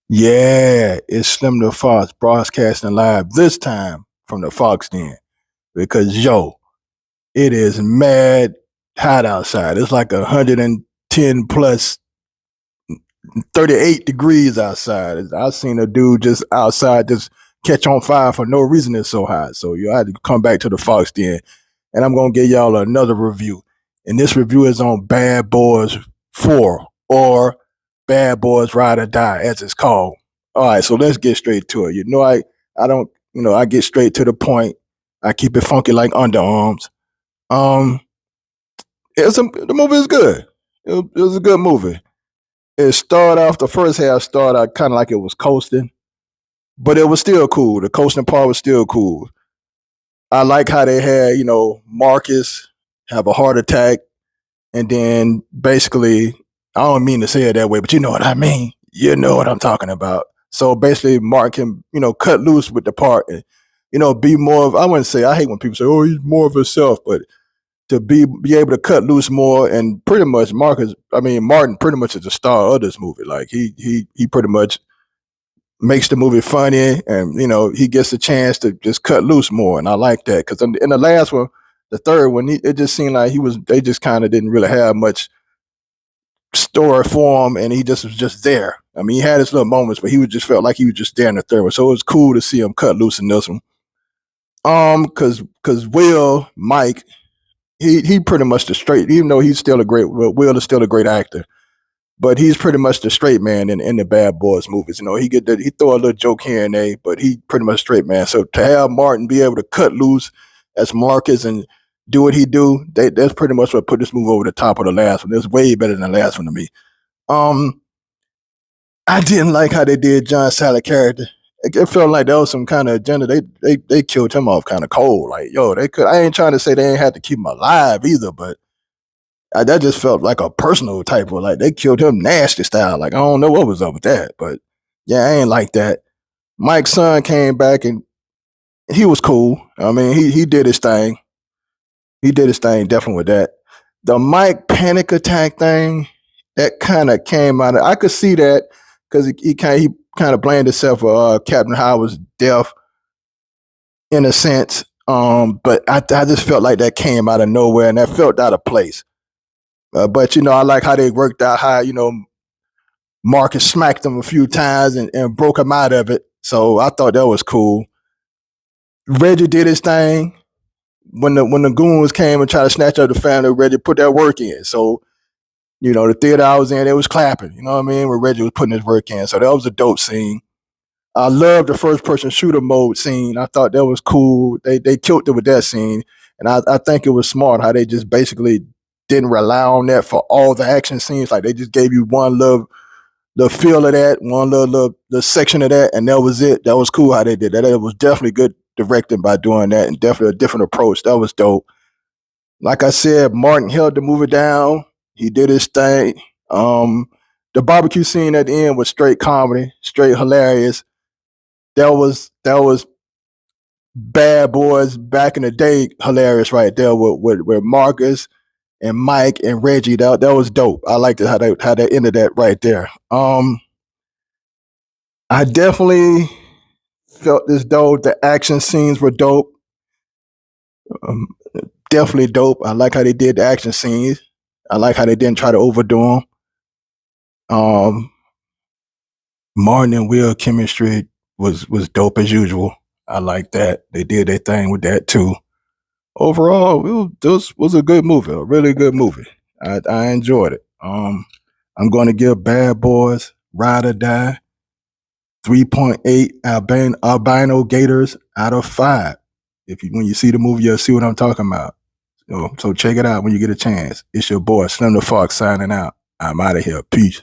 Yeah, it's Slim the Fox broadcasting live this time from the Fox Den because it is mad hot outside. It's like 110 plus 38 degrees outside. I seen a dude just outside just catch on fire for no reason. It's so hot. So you had to come back to the Fox Den, and I'm gonna give y'all another review. And this review is on Bad Boys 4 or Bad Boys Ride or Die, as it's called. All right, so let's get straight to it. I don't, I get straight to the point. I keep it funky like underarms. Um, the movie is good. It was a good movie. It started off the first half started out kind of like it was coasting, but it was still cool. The coasting part was still cool. I like how they had, Marcus have a heart attack, and then basically, I don't mean to say it that way, but you know what I mean. You know what I'm talking about. So basically, Mark can, cut loose with the part and, be more of. I wouldn't say I hate when people say, "Oh, he's more of himself," but to be able to cut loose more and pretty much Martin pretty much is the star of this movie. Like he pretty much makes the movie funny, and he gets a chance to just cut loose more, and I like that because in the last one, the third one, it just seemed like they just kind of didn't really have much story for him, and he just was just there. I mean, he had his little moments, but he was just felt like he was just there in the third one. So it was cool to see him cut loose in this one. Because Mike, he pretty much the straight, even though Will is still a great actor, but he's pretty much the straight man in the Bad Boys movies. He throw a little joke here and there, but he pretty much straight man. So to have Martin be able to cut loose as Marcus and do what he do, that's pretty much what put this movie over the top of the last one. It's way better than the last one to me. I didn't like how they did John Sally character. It felt like that was some kind of agenda. They killed him off kind of cold. Like, they could. I ain't trying to say they ain't had to keep him alive either, but that just felt like a personal type of, like, they killed him nasty style. Like, I don't know what was up with that, but yeah, I ain't like that. Mike's son came back and he was cool. I mean, he did his thing. He did his thing definitely with that. The Mike panic attack thing, that kind of came out of, I could see that because he kind of blamed himself for Captain Howard's death in a sense. But I just felt like that came out of nowhere and that felt out of place. But I like how they worked out how Marcus smacked him a few times and broke him out of it. So I thought that was cool. Reggie did his thing. When the goons came and tried to snatch up the family, Reggie put that work in. So the theater I was in, it was clapping. You know what I mean? Where Reggie was putting his work in. So that was a dope scene. I love the first person shooter mode scene. I thought that was cool. They killed it with that scene. And I think it was smart how they just basically didn't rely on that for all the action scenes. Like, they just gave you one little feel of that, one little section of that, and that was it. That was cool how they did that. It was definitely good directing by doing that, and definitely a different approach. That was dope. Like I said, Martin held the movie down. He did his thing. The barbecue scene at the end was straight comedy, straight hilarious. That was Bad Boys back in the day, hilarious right there with Marcus and Mike and Reggie. That was dope. I liked it how they ended that right there. I definitely felt as though the action scenes were dope. Um, Definitely dope. I like how they did the action scenes. I like how they didn't try to overdo them. Martin and Will chemistry was dope as usual. I like that. They did their thing with that too. Overall, this was a good movie, a really good movie. I enjoyed it. I'm going to give Bad Boys Ride or Die 3.8 albino gators out of 5. When you see the movie, you'll see what I'm talking about. So check it out when you get a chance. It's your boy Slim the Fox signing out. I'm out of here. Peace.